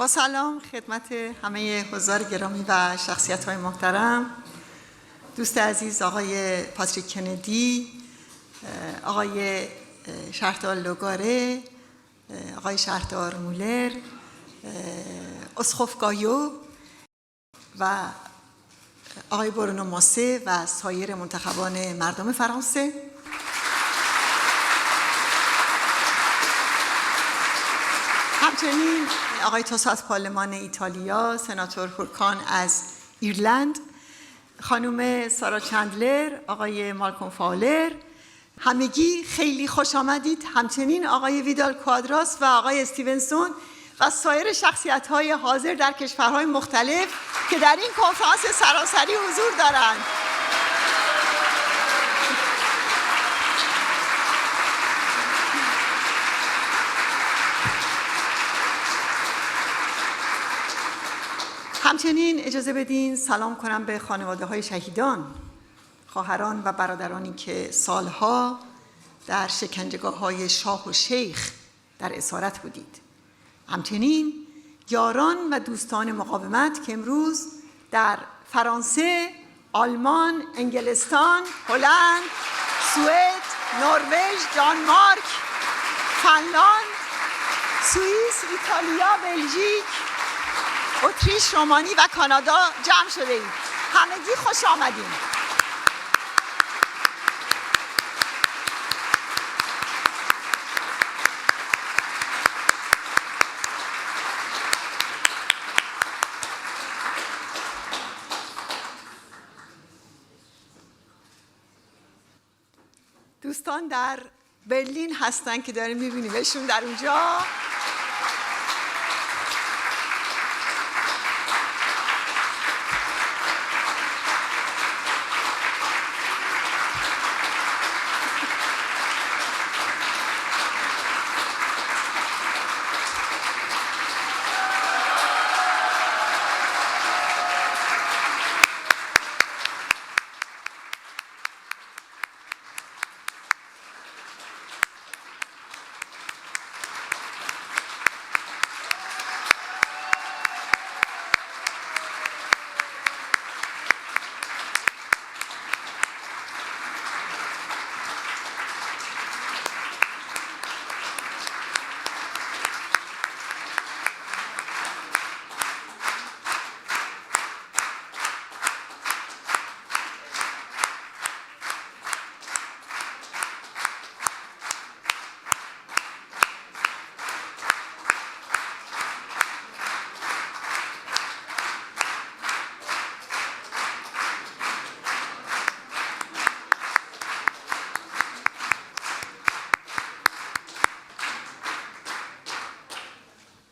با سلام خدمت همه حضار گرامی و شخصیت‌های محترم، دوست عزیز آقای پاتریک کندی، آقای شهردار لوگاره، آقای شهردار مولر، اسقف گایو و آقای برونو ماسه و سایر منتخبان مردم فرانسه، همچنین آقای توسو از پارلمان ایتالیا، سناتور هورکان از ایرلند، خانم سارا چندلر، آقای مالکوم فاولر، همگی خیلی خوش آمدید. همچنین آقای ویدال کوادراس و آقای استیونسون و سایر شخصیت‌های حاضر در کشورهای مختلف که در این کنفرانس سراسری حضور دارند. همچنین اجازه بدین سلام کنم به خانواده‌های شهیدان، خواهران و برادرانی که سالها در شکنجهگاه‌های شاه و شیخ در اسارت بودید. همچنین یاران و دوستان مقاومت که امروز در فرانسه، آلمان، انگلستان، هلند، سوئد، نروژ، دانمارک، فنلاند، سوئیس، ایتالیا، بلژیک، اتریش، رومانی و کانادا جمع شده اید. همگی خوش آمدین. دوستان در برلین هستن که داریم می‌بینیمشون در اونجا.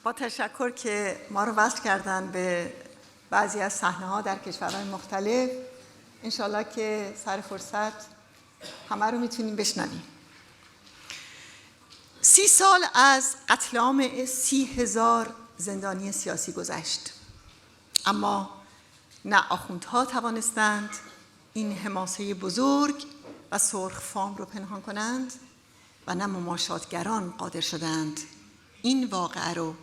با تشکر که ما رو وصل کردن به بعضی از صحنه‌ها در کشورهای مختلف، انشالله که سر فرصت همه رو میتونیم بشنویم. 30 سال از قتل عام 30,000 زندانی سیاسی گذشت، اما نه آخوندها توانستند این حماسه بزرگ و سرخ فام رو پنهان کنند و نه مماشاتگران قادر شدند این واقعه رو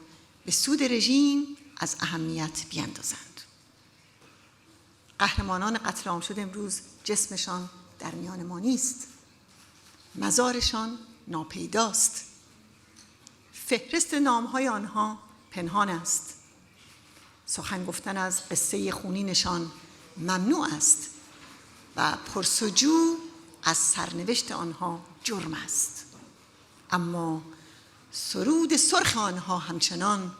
به سود رژیم از اهمیت بیندازند. قهرمانان قتل عام شده امروز جسمشان در میان ما نیست، مزارشان ناپیداست، فهرست نامهای آنها پنهان است، سخن گفتن از قصه خونینشان ممنوع است و پرسجو از سرنوشت آنها جرم است، اما سرود سرخ آنها همچنان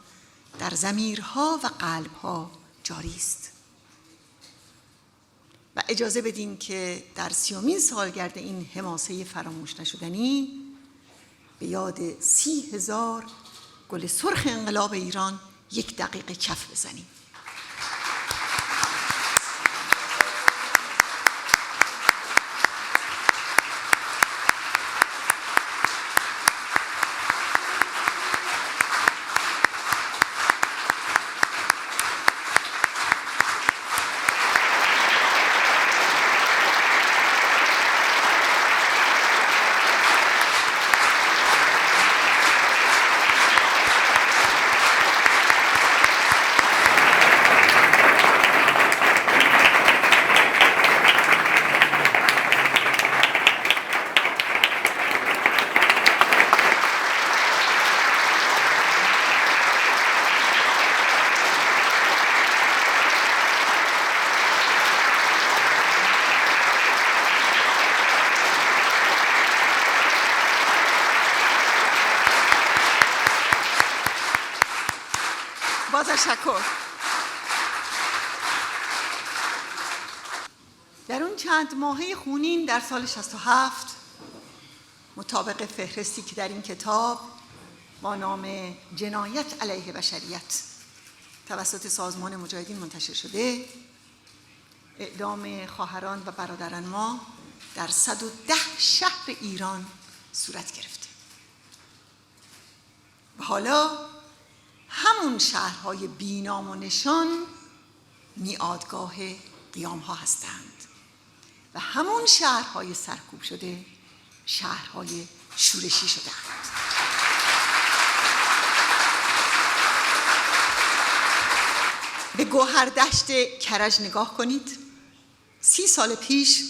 در ضمیرها و قلبها جاری است. و اجازه بدین که در 30مین سالگرد این حماسه فراموش نشدنی به یاد 30,000 گل سرخ انقلاب ایران 1 دقیقه کف بزنیم. با تشکر. در اون چند ماهه خونین در سال 67 مطابق فهرستی که در این کتاب با نام جنایت علیه بشریت توسط سازمان مجاهدین منتشر شده، اعدام خواهران و برادران ما در 110 شهر ایران صورت گرفته. و حالا همون شهرهای بی‌نام و نشان میعادگاه قیام‌ها هستند و همون شهرهای سرکوب شده شهرهای شورشی شده‌اند. به گوهردشت کرج نگاه کنید. 30 سال پیش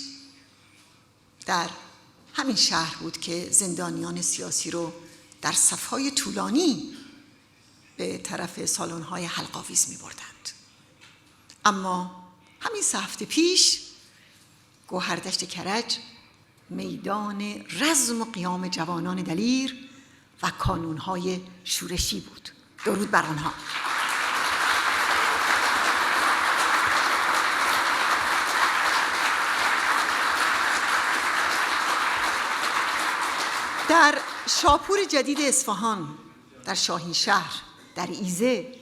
در همین شهر بود که زندانیان سیاسی رو در صف‌های طولانی به طرف سالن‌های حلق‌آویز می‌بردند. اما همین 3 هفته پیش گوهردشت کرج میدان رزم و قیام جوانان دلیر و کانون‌های شورشی بود. درود بر آنها. در شاپور جدید اصفهان، در شاهین شهر، در ایزه،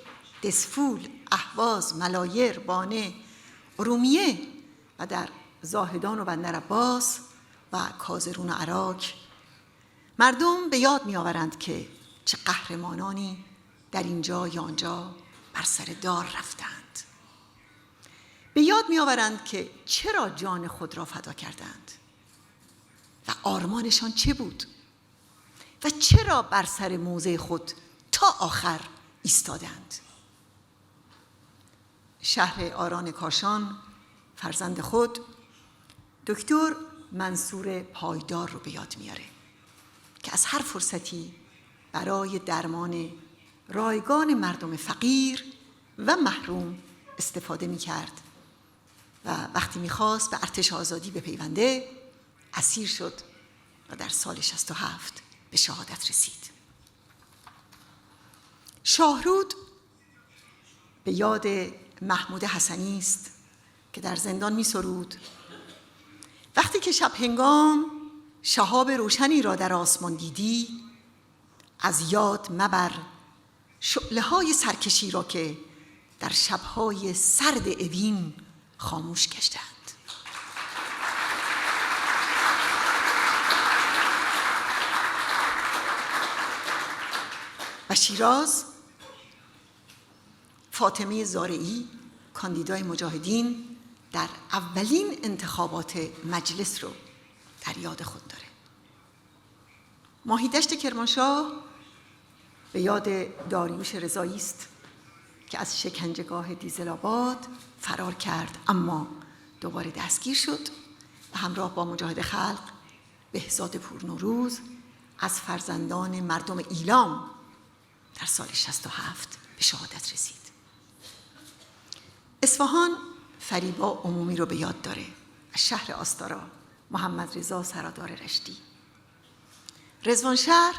دسفول، اهواز، ملایر، بانه، ارومیه و در زاهدان و بندر عباس و کازرون و عراک مردم به یاد می‌آورند که چه قهرمانانی در اینجا یا آنجا بر سر دار رفتند. به یاد می‌آورند که چرا جان خود را فدا کردند و آرمانشان چه بود و چرا بر سر موضع خود تا آخر ایستادند. شهر آران کاشان فرزند خود دکتر منصور پایدار رو به یاد میاره که از هر فرصتی برای درمان رایگان مردم فقیر و محروم استفاده میکرد و وقتی میخواست به ارتش آزادی بپیونده اسیر شد و در سال 67 به شهادت رسید. شاهرود به یاد محمود حسنی است که در زندان می سرود: وقتی که شب هنگام شهاب روشنی را در آسمان دیدی، از یاد مبر شعله های سرکشی را که در شبهای سرد اوین خاموش گشتند. و شیراز، فاطمه زارعی کاندیدای مجاهدین در اولین انتخابات مجلس رو در یاد خود داره. ماهیدشت کرمانشاه به یاد داریوش رضایی است که از شکنجهگاه دیزل‌آباد فرار کرد اما دوباره دستگیر شد و همراه با مجاهد خلق بهزاد پورنوروز از فرزندان مردم ایلام در سال 67 به شهادت رسید. اصفهان فریبا عمومی رو به یاد داره و شهر آستارا محمد رضا سرادار رشتی. رضوانشهر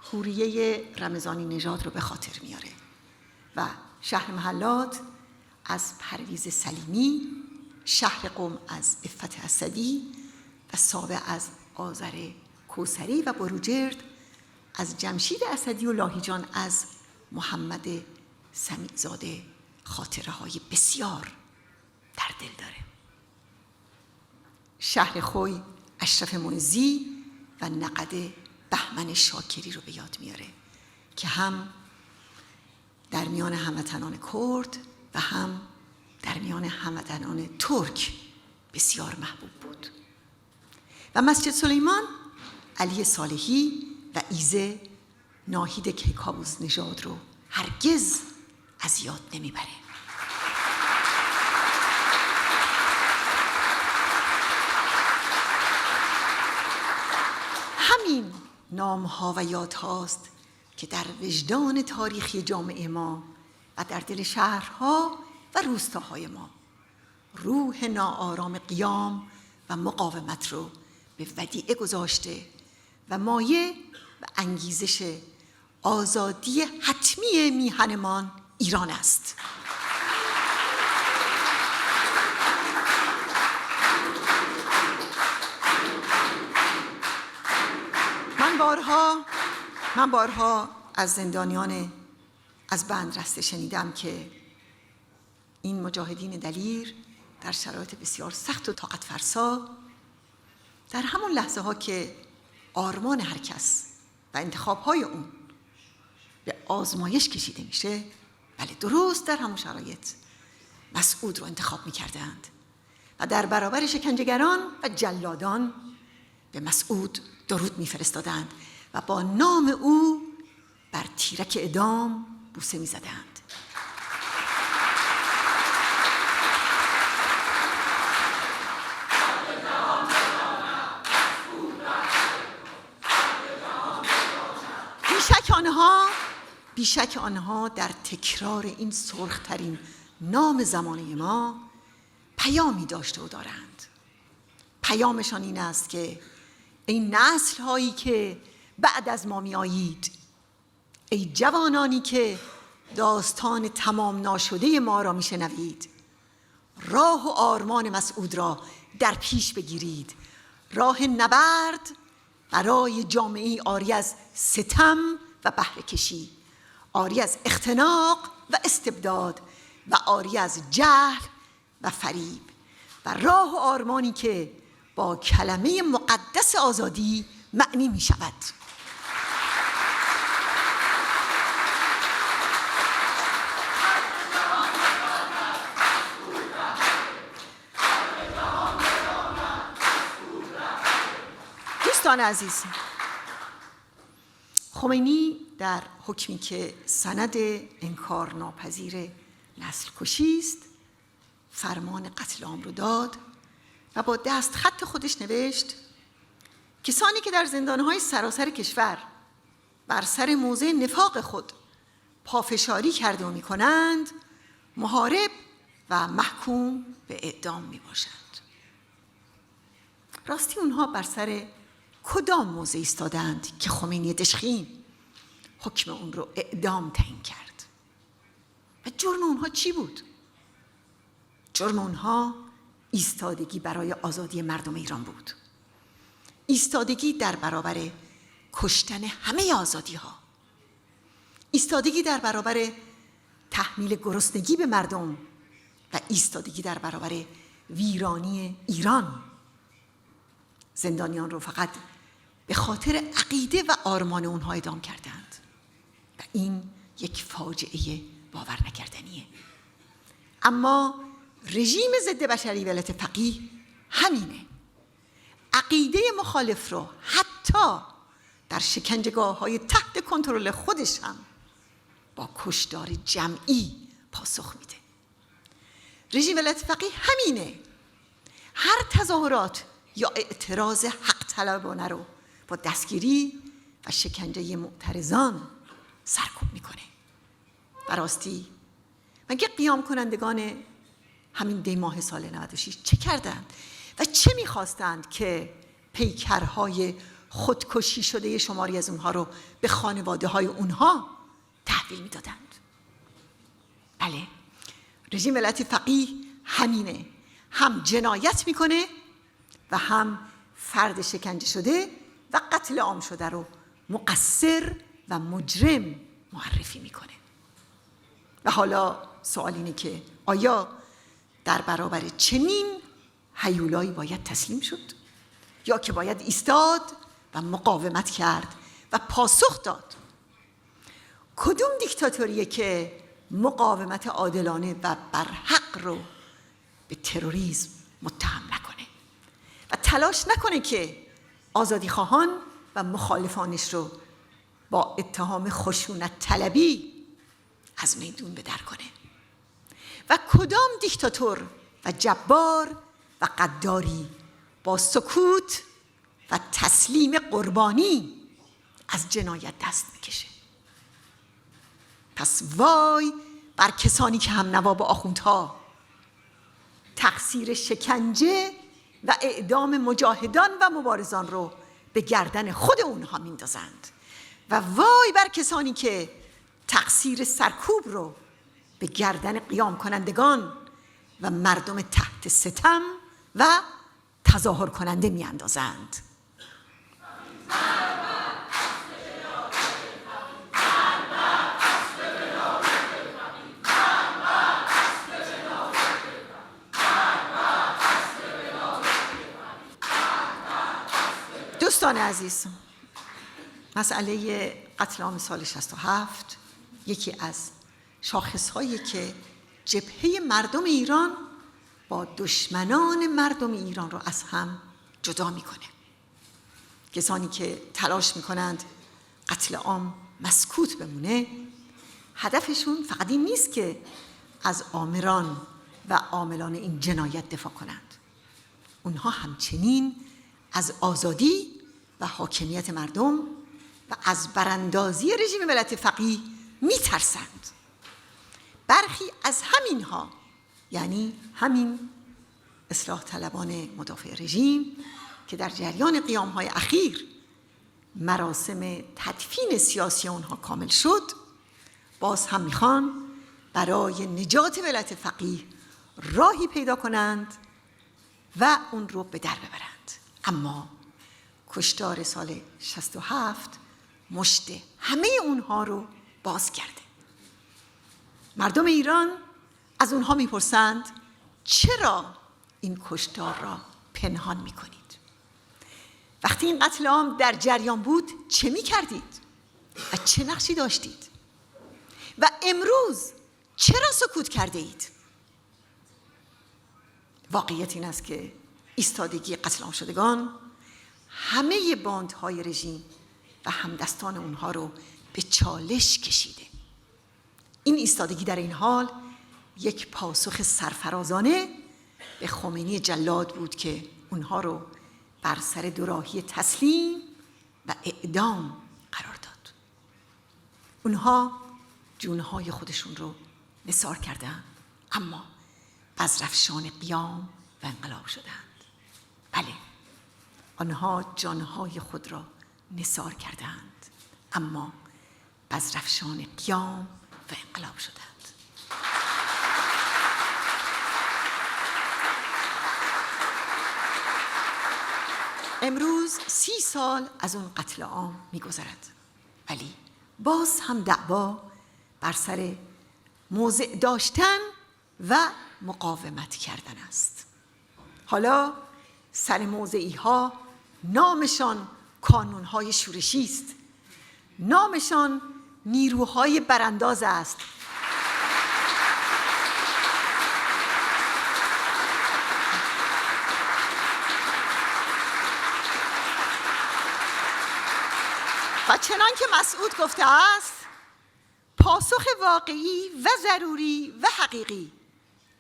حوریه رمضانی نژاد رو به خاطر میاره و شهر محلات از پرویز سلیمی، شهر قم از عفت اسدی و سابع از آذر کوثری و بروجرد از جمشید اسدی و لاهیجان از محمد سمیع‌زاده خاطره های بسیار در دل داره. شهر خوی اشرف معزی و نقد بهمن شاکری رو به یاد میاره که هم در میان هموطنان کرد و هم در میان هموطنان ترک بسیار محبوب بود. و مسجد سلیمان علی صالحی و ایزه ناهید کیکاووس نژاد رو هرگز از یاد نمیبره. همین نام‌ها و یادهاست که در وجدان تاریخی جامعه ما و در دل شهرها و روستاهای ما روح ناآرام قیام و مقاومت رو به ودیعه گذاشته و مایه و انگیزش آزادی حتمی میهنمان ایران است. من بارها از زندانیان از بندرسته شنیدم که این مجاهدین دلیر در شرایط بسیار سخت و طاقت فرسا در همون لحظه ها که آرمان هر کس و انتخاب‌های اون به آزمایش کشیده میشه، بله درست در همون شرایط مسعود رو انتخاب میکردند و در برابر شکنجهگران و جلادان به مسعود درود میفرستادند و با نام او بر تیرک اعدام بوسه میزدند. بیشک آنها در تکرار این سرخ‌ترین نام زمانه ما پیامی داشته و دارند. پیامشان این است که ای نسل هایی که بعد از ما می آیید، ای جوانانی که داستان تمام ناشده ما را می شنوید، راه و آرمان مسعود را در پیش بگیرید. راه نبرد برای جامعه‌ای عاری از ستم و بهره کشی، عاری از اختناق و استبداد و عاری از جهل و فریب، و راه و آرمانی که با کلمه مقدس آزادی معنی می شود. دوستان عزیز، خمینی در حکمی که سند انکار ناپذیر نسل کشی است فرمان قتل عام رو داد و با دست خط خودش نوشت کسانی که در زندانهای سراسر کشور بر سر موضع نفاق خود پافشاری کرده و می کنند محارب و محکوم به اعدام می باشند. راستی اونها بر سر کدام موضع ایستادند که خمینی دشخیم حکم اون رو اعدام تعیین کرد؟ و جرم اونها چی بود؟ جرم اونها ایستادگی برای آزادی مردم ایران بود، ایستادگی در برابر کشتن همه آزادی ها، ایستادگی در برابر تحمیل گرسنگی به مردم و ایستادگی در برابر ویرانی ایران. زندانیان رو فقط به خاطر عقیده و آرمان اونها اعدام کردند و این یک فاجعه باور نکردنیه. اما رژیم ضد بشری ولایت فقیه همینه، عقیده مخالف رو حتی در شکنجهگاه‌های تحت کنترل خودش هم با کشتار جمعی پاسخ میده. رژیم ولایت فقیه همینه، هر تظاهرات یا اعتراض حق طلبانه رو با دستگیری و شکنجه معترضان سرکوب میکنه. و راستی مگه قیام کنندگان همین دی ماه سال 96 چه کردند و چه میخواستند که پیکرهای خودکشی شده شماری از اونها رو به خانواده های اونها تحویل میدادند؟ بله، رژیم ولایت فقیه همینه، هم جنایت میکنه و هم فرد شکنجه شده و قتل عام شده رو مقصر و مجرم معرفی میکنه. و حالا سوال اینه که آیا در برابر چنین هیولایی باید تسلیم شد یا که باید ایستاد و مقاومت کرد و پاسخ داد؟ کدوم دیکتاتوریه که مقاومت عادلانه و برحق رو به تروریسم متهم نکنه و تلاش نکنه که آزادی خواهان و مخالفانش رو با اتهام خشونت طلبی از میدون به در کنه؟ و کدام دیکتاتور و جبار و قداری با سکوت و تسلیم قربانی از جنایت دست میکشه؟ پس وای بر کسانی که هم نوا با آخوندها تقصیر شکنجه و اعدام مجاهدان و مبارزان رو به گردن خود اونها میندازند و وای بر کسانی که تقصیر سرکوب رو به گردن قیام کنندگان و مردم تحت ستم و تظاهر کننده می اندازند. دوستان عزیز، مسئله قتل عام سال 67 یکی از شاخصهایی که جبهه مردم ایران با دشمنان مردم ایران رو از هم جدا میکنه. کسانی که تلاش میکنند قتل عام مسکوت بمونه، هدفشون فقط این نیست که از آمران و عاملان این جنایت دفاع کنند. اونها همچنین از آزادی و حاکمیت مردم و از براندازی رژیم ولایت فقیه میترسند. برخی از همینها، یعنی همین اصلاح طلبان مدافع رژیم که در جریان قیام‌های اخیر مراسم تدفین سیاسی اونها کامل شد، باز هم میخوان برای نجات ولایت فقیه راهی پیدا کنند و اون رو به در ببرند. اما کشتار سال 67 مشت همه اونها رو باز کرده. مردم ایران از اونها میپرسند چرا این کشتار را پنهان میکنید؟ وقتی این قتل عام در جریان بود چه میکردید و چه نقشی داشتید؟ و امروز چرا سکوت کرده اید؟ واقعیت این است که ایستادگی قتل عام شدگان همه باندهای رژیم و همدستان اونها رو به چالش کشیده. این ایستادگی در این حال یک پاسخ سرفرازانه به خمینی جلاد بود که اونها رو بر سر دوراهی تسلیم و اعدام قرار داد. اونها جونهای خودشون رو نثار کردند، اما بزرافشان قیام و انقلاب شدند. بله، آنها جانهای خود را نثار کردند، اما بزرافشان قیام و انقلاب شدند. امروز 30 سال از اون قتل عام می‌گذرد، ولی باز هم دعوا بر سر موضع داشتن و مقاومت کردن است. حالا سر موضعی ها نامشان کانون‌های شورشی است، نامشان نیروهای برانداز است. و چنان که مسعود گفته است، پاسخ واقعی و ضروری و حقیقی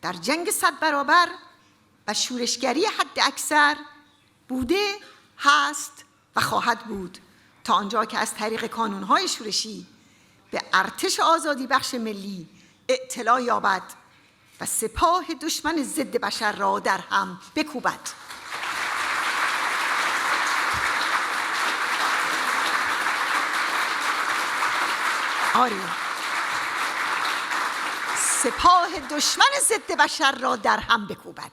در جنگ 100 برابر و شورشگری حد اکثر بوده، هست و خواهد بود تا آنجا که از طریق کانون‌های شورشی به ارتش آزادی بخش ملی اطلاع یابد و سپاه دشمن ضد بشر را در هم بکوبد. آری، سپاه دشمن ضد بشر را در هم بکوبد.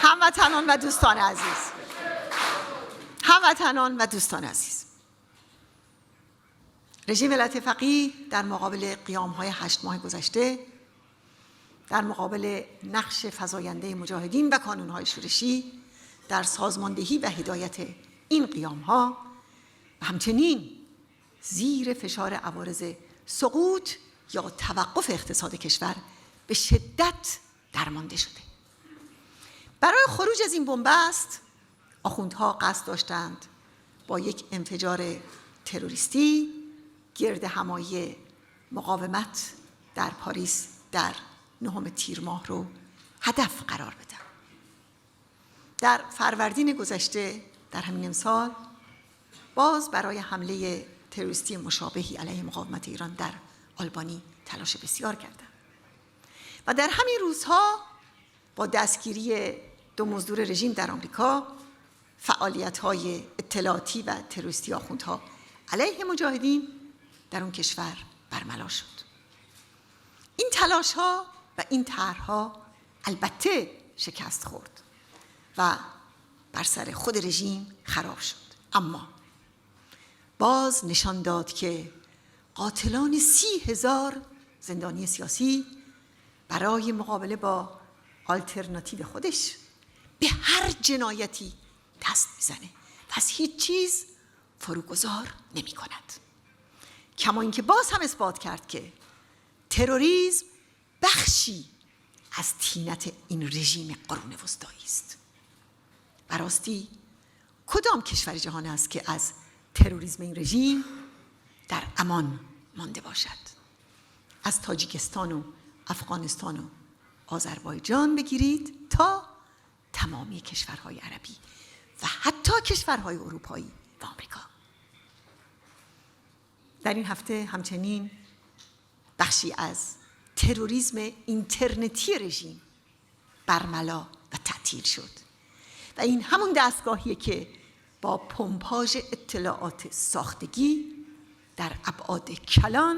هموطنان و دوستان عزیز، هموطنان و دوستان عزیز، رژیم ولایت فقیه در مقابل قیام‌های 8 ماه گذشته، در مقابل نقش فزاینده مجاهدین و کانون‌های شورشی در سازماندهی و هدایت این قیام‌ها و همچنین زیر فشار عوارض سقوط یا توقف اقتصاد کشور به شدت درمانده شده. برای خروج از این بنبست آخوندها قصد داشتند با یک انفجار تروریستی گرد همایی مقاومت در پاریس در 9 تیر ماه رو هدف قرار بدن. در فروردین گذشته در همین امسال باز برای حمله تروریستی مشابهی علیه مقاومت ایران در آلبانی تلاش بسیار کردند و در همین روزها با دستگیری 2 مزدور رژیم در آمریکا فعالیت‌های اطلاعاتی و تروریستی آخوندها علیه مجاهدین در اون کشور برملا شد. این تلاش‌ها و این طرح‌ها البته شکست خورد و بر سر خود رژیم خراب شد، اما باز نشان داد که قاتلان 30,000 زندانی سیاسی برای مقابله با آلترناتیو خودش به هر جنایتی دست میزنه و از هیچ چیز فروگذار نمی کند. کما اینکه باز هم اثبات کرد که تروریسم بخشی از طینت این رژیم قرون وسطایی است. براستی کدام کشور جهان است که از تروریسم این رژیم در امان مانده باشد؟ از تاجیکستان و افغانستان و آذربایجان بگیرید تا تمامی کشورهای عربی و حتی کشورهای اروپایی و آمریکا. در این هفته همچنین بخشی از تروریسم اینترنتی رژیم برملا و تعطیل شد و این همون دستگاهیه که با پمپاژ اطلاعات ساختگی در ابعاد کلان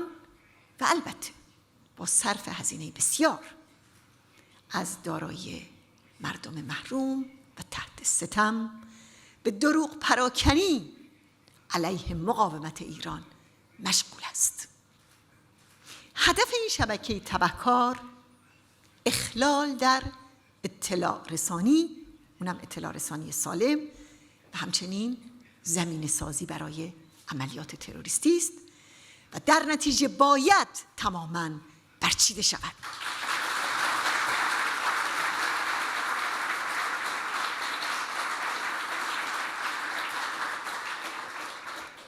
و البته با صرف هزینه بسیار از دارایی مردم محروم و تحت ستم به دروغ پراکنی علیه مقاومت ایران مشغول است. هدف این شبکه تبهکار اخلال در اطلاع رسانی، اونم اطلاع رسانی سالم، و همچنین زمینه سازی برای عملیات تروریستی است و در نتیجه باید تماماً برچیده شود.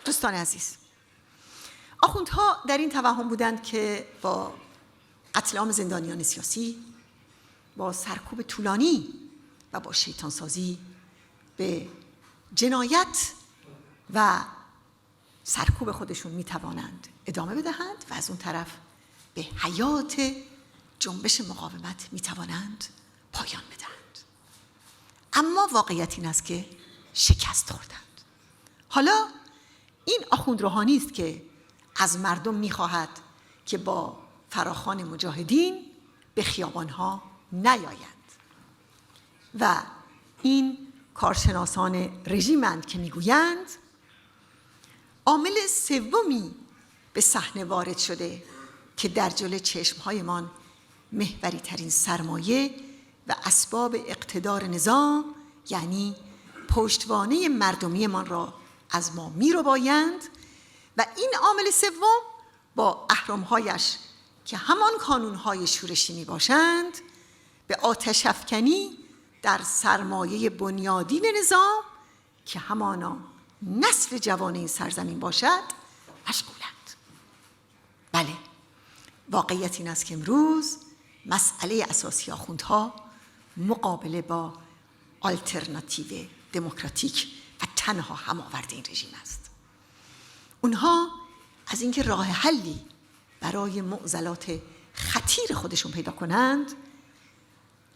دوستان عزیز، آخوندها در این توهم بودند که با قتل عام زندانیان سیاسی، با سرکوب طولانی و با شیطانسازی به جنایت و سرکوب خودشون میتوانند ادامه بدهند و از اون طرف به حیات جنبش مقاومت میتوانند پایان بدهند. اما واقعیت این است که شکست خوردند. حالا این آخوند روحانی است که از مردم میخواهد که با فراخوان مجاهدین به خیابانها نیایند و این کارشناسان رژیمند که میگویند عامل سومی به صحنه وارد شده که در جلوی چشمهایمان محوری ترین سرمایه و اسباب اقتدار نظام، یعنی پشتوانه مردمیمان را از ما می‌ربایند و این عامل سوم با اهرم‌هایش که همان کانون‌های شورشی میباشند به آتش افکنی در سرمایه بنیادین نظام که همانا نسل جوان این سرزمین باشد مشغولند. بله، واقعیت این است که امروز مسئله اساسی آخوندها مقابله با آلترناتیو دموکراتیک و تنها هماورد این رژیم است. اونها از اینکه راه حلی برای معضلات خطیر خودشون پیدا کنند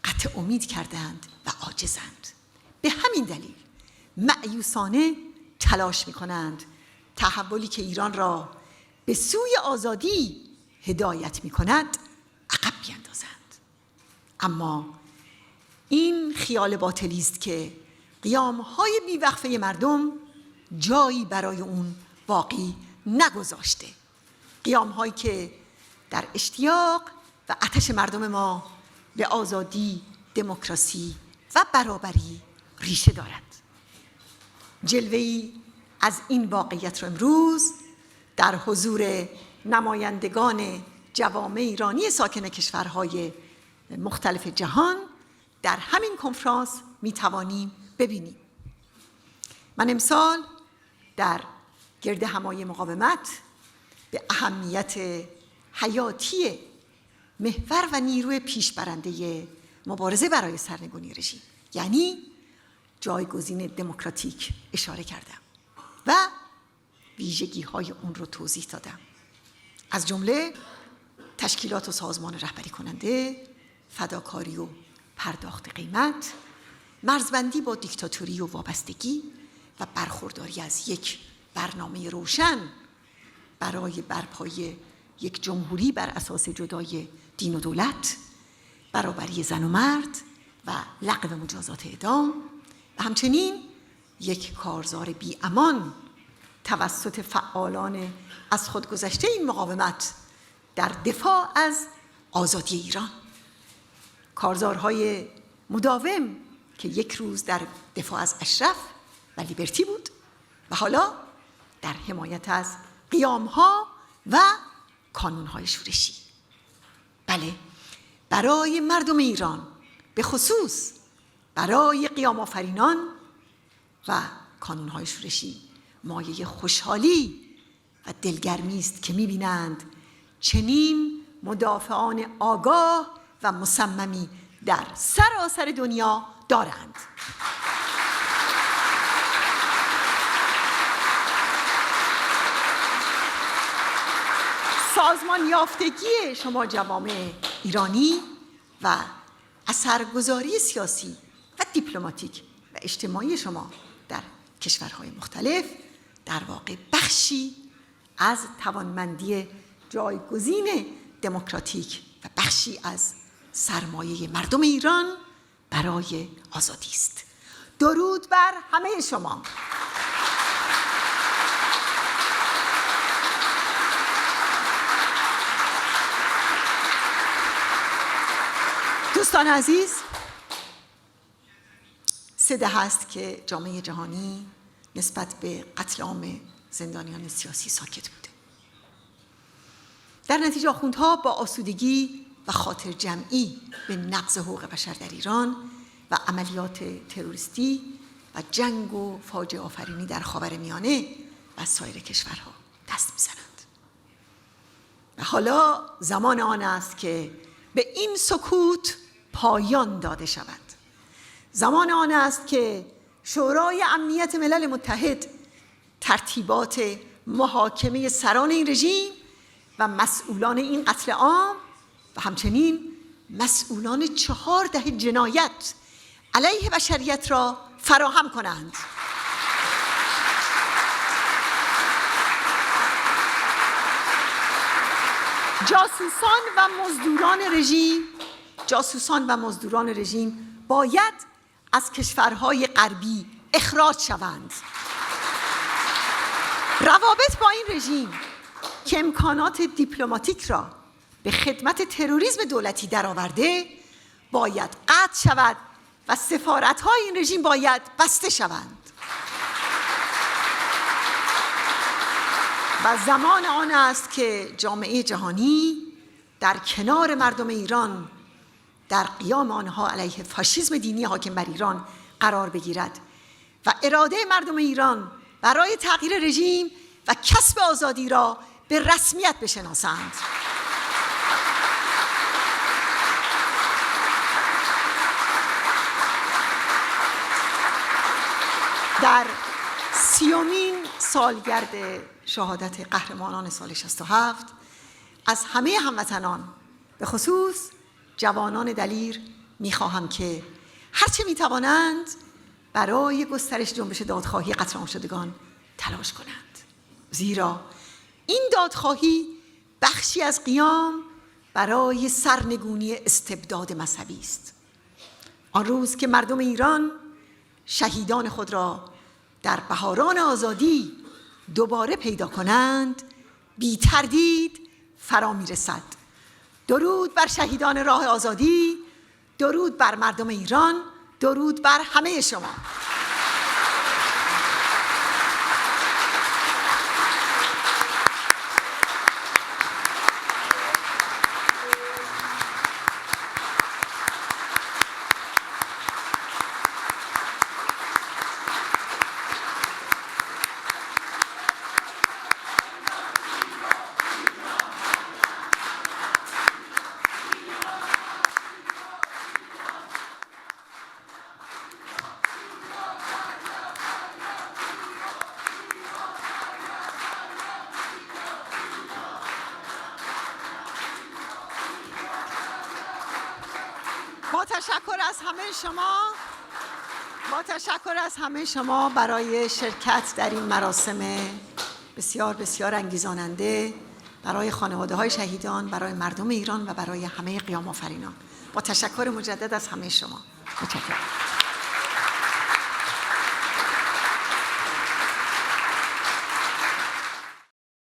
قطع امید کردند و عاجزند. به همین دلیل مأیوسانه تلاش می‌کنند تحولی که ایران را به سوی آزادی هدایت می‌کند عقب بیندازند. اما این خیال باطلی است که قیام‌های بیوقفه مردم جایی برای اون باقی نگذاشته. قیام‌هایی که در اشتیاق و آتش مردم ما به آزادی، دموکراسی و برابری ریشه دارد. جلوه‌ای از این واقعیت را امروز در حضور نمایندگان جوامع ایرانی ساکن کشورهای مختلف جهان در همین کنفرانس می‌توانیم ببینیم. من امسال در گرد همای مقاومت به اهمیت حیاتی محور و نیروی پیشبرنده مبارزه برای سرنگونی رژیم، یعنی جایگزین دموکراتیک، اشاره کردم و ویژگی‌های اون رو توضیح دادم. از جمله تشکیلات و سازمان رهبری کننده، فداکاری و پرداخت قیمت، مرزبندی با دیکتاتوری و وابستگی و برخورداری از یک برنامه روشن برای برپای یک جمهوری بر اساس جدای دین و دولت، برابری زن و مرد و لغو مجازات اعدام و همچنین یک کارزار بی امان توسط فعالان از خودگذشته این مقاومت در دفاع از آزادی ایران. کارزارهای مداوم که یک روز در دفاع از اشرف و لیبرتی بود و حالا در حمایت از قیامها و کانونهای شورشی. بله، برای مردم ایران، به خصوص برای قیام آفرینان و کانونهای شورشی، مایه خوشحالی و دلگرمی است که می‌بینند چنین مدافعان آگاه و مصممی در سراسر دنیا دارند. سازمان یافتگی شما جوامع ایرانی و اثرگذاری سیاسی و دیپلماتیک و اجتماعی شما در کشورهای مختلف در واقع بخشی از توانمندی جایگزین دموکراتیک و بخشی از سرمایه مردم ایران برای آزادی است. درود بر همه شما. دوستان عزیز، 3 دهه است که جامعه جهانی نسبت به قتل عام زندانیان سیاسی ساکت بوده. در نتیجه آخوندها با آسودگی و خاطر جمعی به نقض حقوق بشر در ایران و عملیات تروریستی و جنگ و فاجعه آفرینی در خاورمیانه و سایر کشورها دست می‌زنند. و حالا زمان آن است که به این سکوت پایان داده شود. زمان آن است که شورای امنیت ملل متحد ترتیبات محاکمه سران این رژیم و مسئولان این قتل عام و همچنین مسئولان 4 دهه جنایت علیه بشریت را فراهم کنند. جاسوسان و مزدوران رژیم باید از کشورهای غربی اخراج شوند. روابط با این رژیم که امکانات دیپلماتیک را به خدمت تروریسم دولتی درآورده باید قطع شود و سفارت‌های این رژیم باید بسته شوند. و زمان آن است که جامعه جهانی در کنار مردم ایران در قیام آنها علیه فاشیسم دینی حاکم بر ایران قرار بگیرد و اراده مردم ایران برای تغییر رژیم و کسب آزادی را به رسمیت بشناسند. در 30مین سالگرد شهادت قهرمانان سال 67 از همه هموطنان، به خصوص جوانان دلیر، می‌خواهم که هرچه می‌توانند برای گسترش جنبش دادخواهی قتل عام شدگان تلاش کنند، زیرا این دادخواهی بخشی از قیام برای سرنگونی استبداد مذهبی است. آن روز که مردم ایران شهیدان خود را در بهاران آزادی دوباره پیدا کنند، بی تردید فرا می‌رسد. درود بر شهیدان راه آزادی، درود بر مردم ایران، درود بر همه شما. با تشکر از همه شما با تشکر از همه شما برای شرکت در این مراسم بسیار بسیار انگیزاننده برای خانواده‌های شهیدان، برای مردم ایران و برای همه قیام آفرینان. با تشکر مجدد از همه شما. متشکرم.